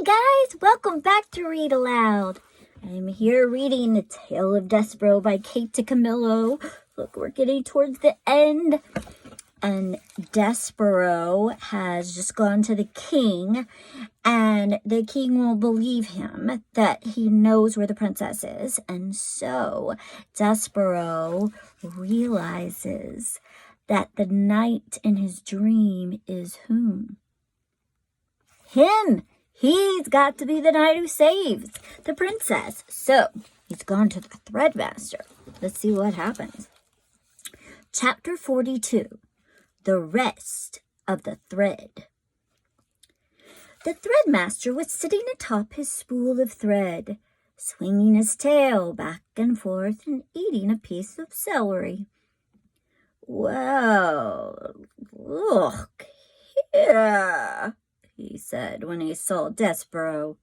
guys, welcome back to Read Aloud. I'm here reading The Tale of Despereaux by Dicamillo. Look, we're getting towards the end. And Despereaux has just gone to the king, and the king won't believe him that he knows where the princess is. And so Despereaux realizes that the knight in his dream is whom? Him! He's got to be the knight who saves the princess. So he's gone to the threadmaster. Let's see what happens. Chapter 42. The rest of the thread. The threadmaster was sitting atop his spool of thread, swinging his tail back and forth and eating a piece of celery. "Well, look here," he said when he saw Despereaux.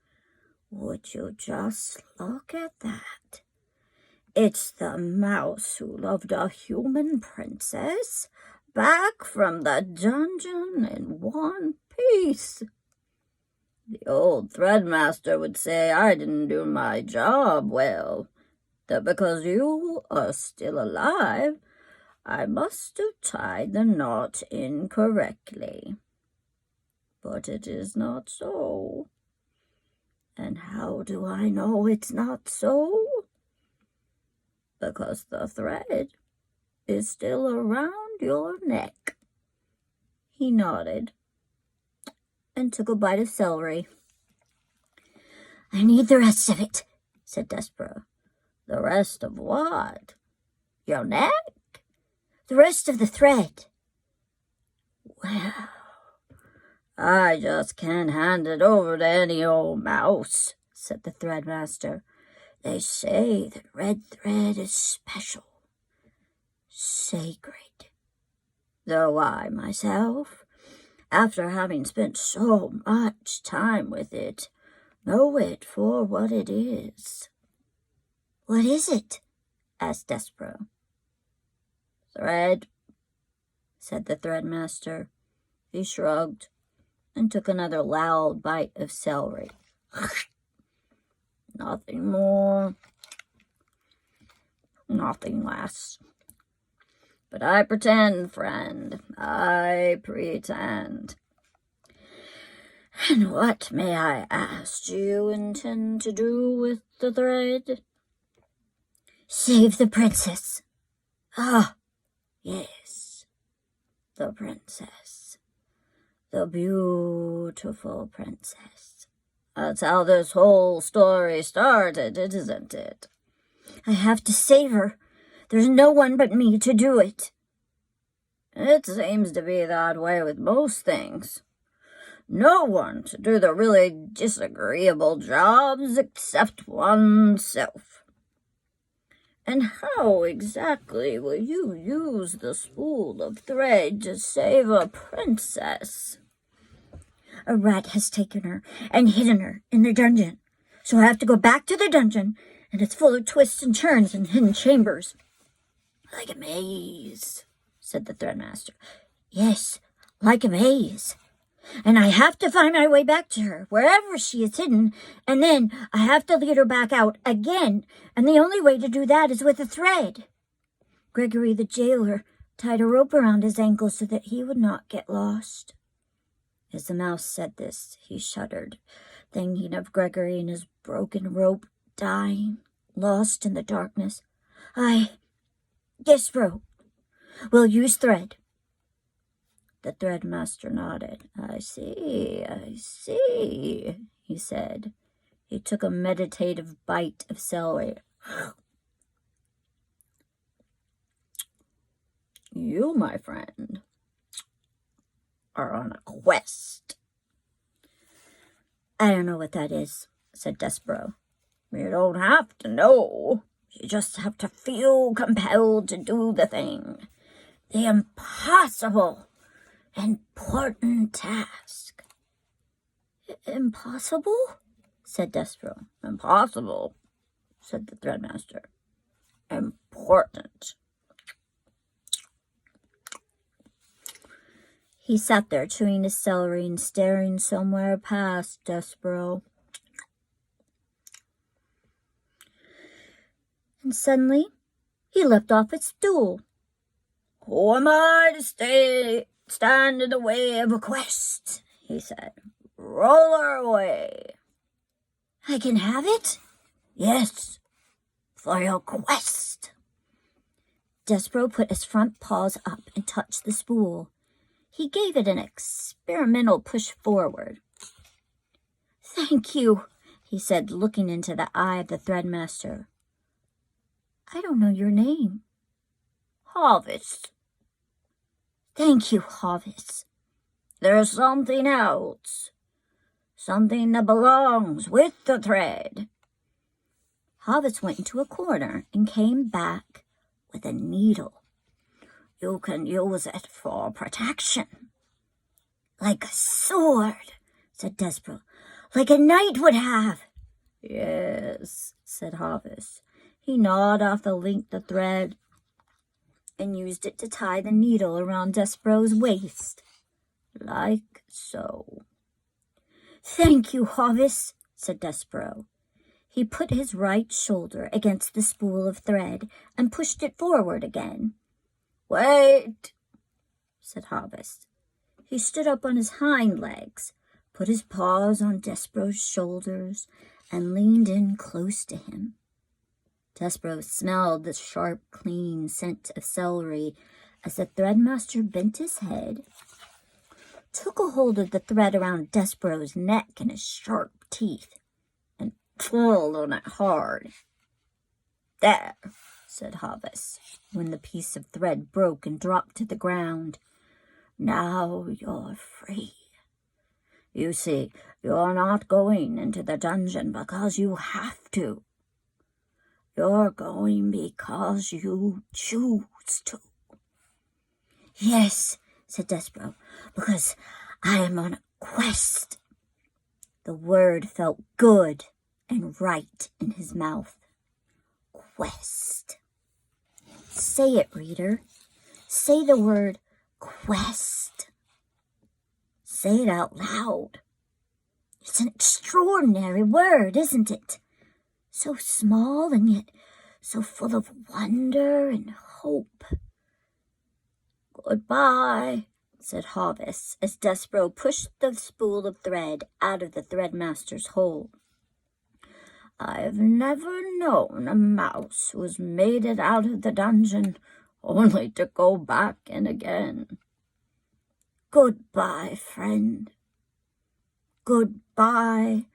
"Would you just look at that? It's the mouse who loved a human princess back from the dungeon in one piece. The old threadmaster would say I didn't do my job well, that because you are still alive, I must have tied the knot incorrectly. But it is not so. And how do I know it's not so? Because the thread is still around your neck." He nodded and took a bite of celery. "I need the rest of it," said Despereaux. "The rest of what? Your neck?" "The rest of the thread." "Well, I just can't hand it over to any old mouse," said the threadmaster. "They say that red thread is special, sacred. Though I myself, after having spent so much time with it, know it for what it is." "What is it?" asked Despereaux. "Thread," said the threadmaster. He shrugged and took another loud bite of celery. "Nothing more, nothing less. But I pretend, friend, I pretend. And what, may I ask, do you intend to do with the thread?" "Save the princess." "Ah, yes, the princess. The beautiful princess. That's how this whole story started, isn't it?" "I have to save her. There's no one but me to do it." "It seems to be that way with most things. No one to do the really disagreeable jobs except oneself. And how exactly will you use the spool of thread to save a princess?" "A rat has taken her and hidden her in the dungeon. So I have to go back to the dungeon, and it's full of twists and turns and hidden chambers." "Like a maze," said the threadmaster. "Yes, like a maze. And I have to find my way back to her, wherever she is hidden, and then I have to lead her back out again, and the only way to do that is with a thread." Gregory the jailer tied a rope around his ankles so that he would not get lost. As the mouse said this, he shuddered, thinking of Gregory and his broken rope, dying, lost in the darkness. Despereaux, we'll use thread." The threadmaster nodded. I see, he said. He took a meditative bite of celery. "You, my friend, are on a quest." "I don't know what that is," said Despereaux. "You don't have to know. You just have to feel compelled to do the thing. The impossible, important task." "Impossible?" said Despereaux. "Impossible," said the threadmaster. "Important." He sat there chewing his celery and staring somewhere past Despereaux. And suddenly, he leapt off his stool. "Who am I to stand in the way of a quest?" he said. "Roll her away." "I can have it?" "Yes, for your quest." Despereaux put his front paws up and touched the spool. He gave it an experimental push forward. "Thank you," he said, looking into the eye of the threadmaster. "I don't know your name." "Harvest." "Thank you, Harvest." "There's something else. Something that belongs with the thread." Harvest went into a corner and came back with a needle. "You can use it for protection." "Like a sword," said Despereaux. "Like a knight would have." "Yes," said Harvest. He gnawed off the length of thread and used it to tie the needle around Despereaux's waist. Like so. "Thank you, Harvest," said Despereaux. He put his right shoulder against the spool of thread and pushed it forward again. "Wait," said Harvest. He stood up on his hind legs, put his paws on Despereaux's shoulders, and leaned in close to him. Despereaux smelled the sharp, clean scent of celery as the threadmaster bent his head, took a hold of the thread around Despereaux's neck in his sharp teeth, and pulled on it hard. "There," said Harvest, when the piece of thread broke and dropped to the ground. "Now you're free. You see, you're not going into the dungeon because you have to. You're going because you choose to." "Yes," said Despereaux, "because I am on a quest." The word felt good and right in his mouth. Quest. Say it, reader. Say the word quest. Say it out loud. It's an extraordinary word, isn't it? So small and yet so full of wonder and hope. "Goodbye," said Harvest, as Despereaux pushed the spool of thread out of the threadmaster's hole. "I've never known a mouse who has made it out of the dungeon only to go back in again. Goodbye, friend. Goodbye,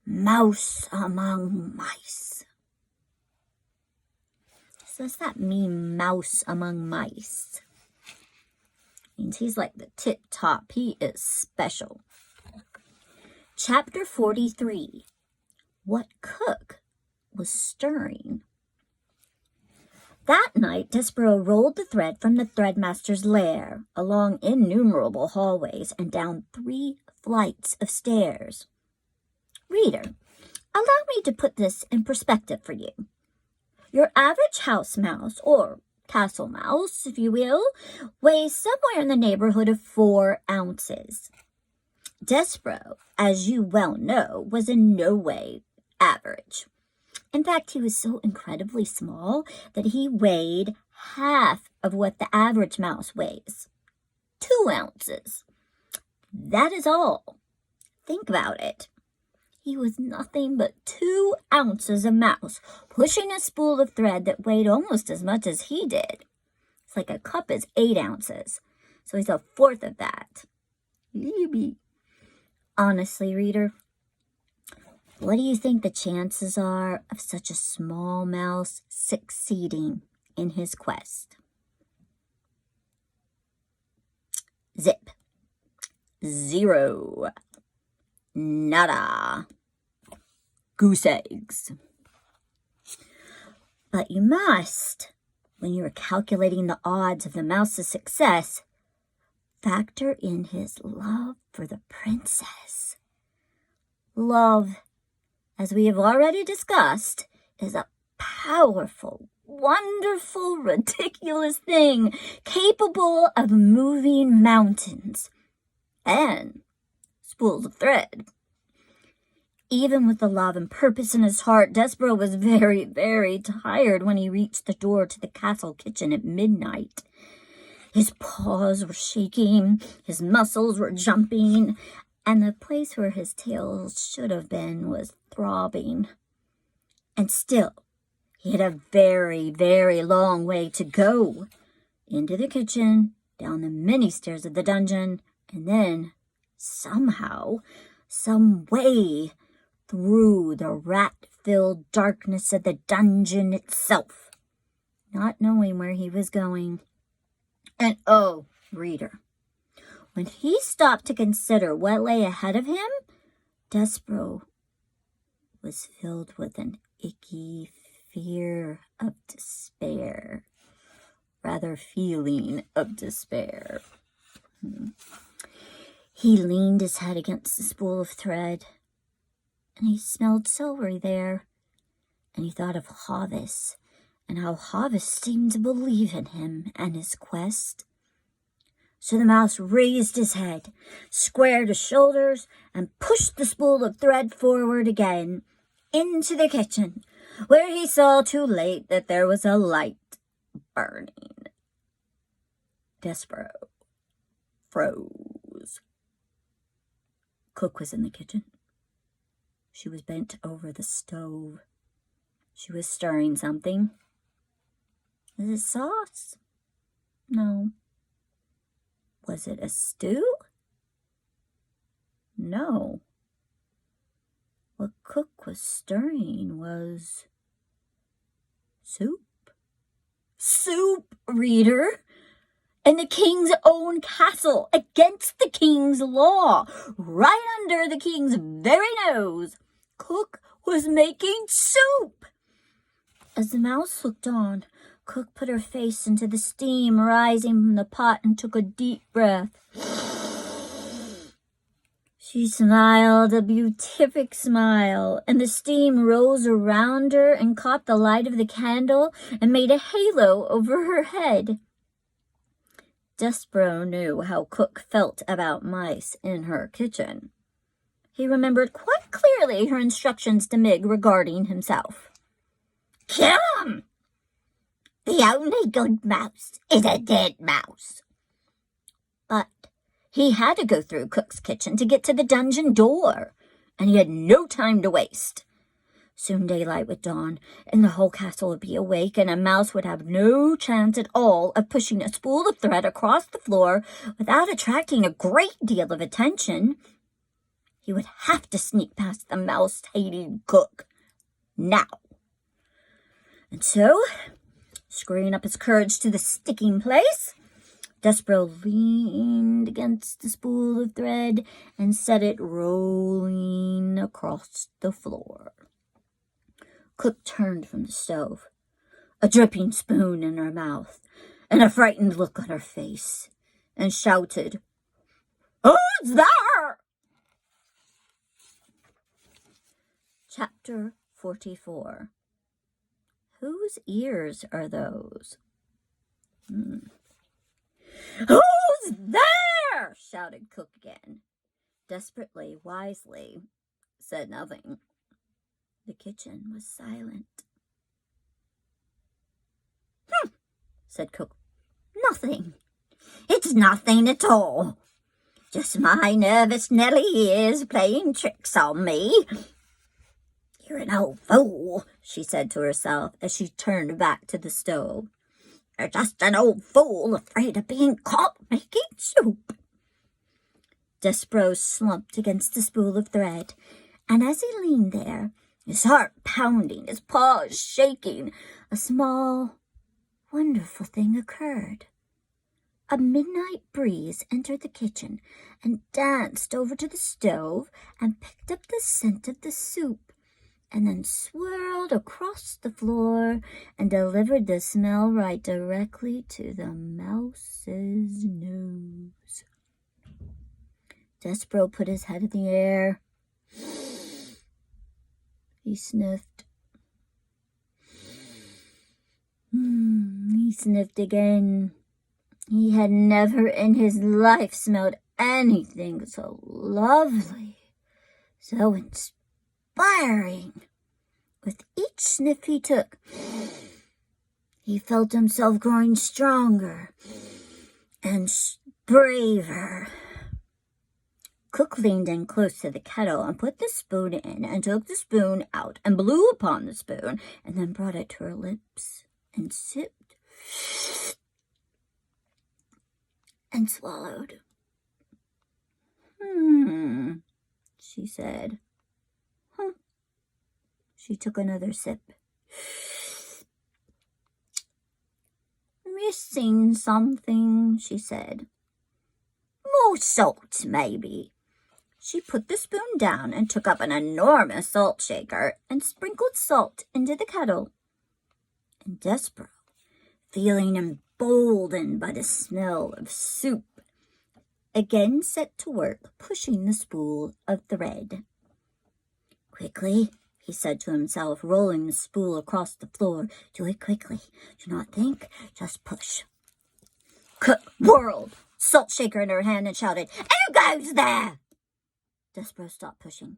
mouse among mice." So does that mean mouse among mice? Means he's like the tip top. He is special. Chapter 43. What cook was stirring? That night, Despereaux rolled the thread from the threadmaster's lair, along innumerable hallways, and down 3 flights of stairs. Reader, allow me to put this in perspective for you. Your average house mouse, or castle mouse, if you will, weighs somewhere in the neighborhood of 4 ounces. Despereaux, as you well know, was in no way average. In fact, he was so incredibly small that he weighed half of what the average mouse weighs. 2 ounces. That is all. Think about it. He was nothing but 2 ounces of mouse, pushing a spool of thread that weighed almost as much as he did. It's like a cup is 8 ounces, so he's 1/4 of that. Yippee. Honestly, reader, what do you think the chances are of such a small mouse succeeding in his quest? Zip. 0. Nada. Goose eggs. But you must, when you are calculating the odds of the mouse's success, factor in his love for the princess. Love, as we have already discussed, is a powerful, wonderful, ridiculous thing capable of moving mountains and spools of thread. Even with the love and purpose in his heart, Despereaux was very, very tired when he reached the door to the castle kitchen at midnight. His paws were shaking, his muscles were jumping, and the place where his tail should have been was throbbing. And still, he had a very, very long way to go. Into the kitchen, down the many stairs of the dungeon, and then, somehow, some way, through the rat-filled darkness of the dungeon itself, not knowing where he was going. And oh, reader, when he stopped to consider what lay ahead of him, Despereaux was filled with an icky fear of despair. Rather, feeling of despair. He leaned his head against the spool of thread, and he smelled celery there, and he thought of Hovis, and how Hovis seemed to believe in him and his quest. So the mouse raised his head, squared his shoulders, and pushed the spool of thread forward again into the kitchen, where he saw too late that there was a light burning. Despereaux froze. Cook was in the kitchen. She was bent over the stove. She was stirring something. Was it sauce? No. Was it a stew? No. What Cook was stirring was soup. Soup, reader! In the king's own castle, against the king's law, right under the king's very nose, Cook was making soup. As the mouse looked on, Cook put her face into the steam rising from the pot and took a deep breath. She smiled a beatific smile, and the steam rose around her and caught the light of the candle and made a halo over her head. Despereaux knew how Cook felt about mice in her kitchen. He remembered quite clearly her instructions to Mig regarding himself. "Kill 'em! The only good mouse is a dead mouse." But he had to go through Cook's kitchen to get to the dungeon door, and he had no time to waste. Soon daylight would dawn, and the whole castle would be awake, and a mouse would have no chance at all of pushing a spool of thread across the floor without attracting a great deal of attention. He would have to sneak past the mouse-hating Cook now. And so, screwing up his courage to the sticking place, Despereaux leaned against the spool of thread and set it rolling across the floor. Cook turned from the stove, a dripping spoon in her mouth and a frightened look on her face, and shouted, "Who's there?" Chapter 44. Whose ears are those? "Who's there?" shouted Cook again. Desperately, wisely, said nothing. The kitchen was silent. Said Cook. "Nothing. It's nothing at all. Just my nervous Nelly ears playing tricks on me." "You're an old fool," she said to herself as she turned back to the stove. "You're just an old fool afraid of being caught making soup." Despereaux slumped against the spool of thread, and as he leaned there, his heart pounding, his paws shaking, a small, wonderful thing occurred. A midnight breeze entered the kitchen and danced over to the stove and picked up the scent of the soup, and then swirled across the floor and delivered the smell right directly to the mouse's nose. Despereaux put his head in the air. He sniffed. He sniffed again. He had never in his life smelled anything so lovely, so inspiring. With each sniff he took, he felt himself growing stronger and braver. Cook leaned in close to the kettle and put the spoon in and took the spoon out and blew upon the spoon and then brought it to her lips and sipped and swallowed. She said. She took another sip. Missing something, she said. More salt, maybe. She put the spoon down and took up an enormous salt shaker and sprinkled salt into the kettle. And Despereaux, feeling emboldened by the smell of soup, again set to work pushing the spool of thread. Quickly, he said to himself, rolling the spool across the floor. Do it quickly. Do not think, just push. Cook whirled salt shaker in her hand and shouted, "Who goes there?" Despereaux stopped pushing.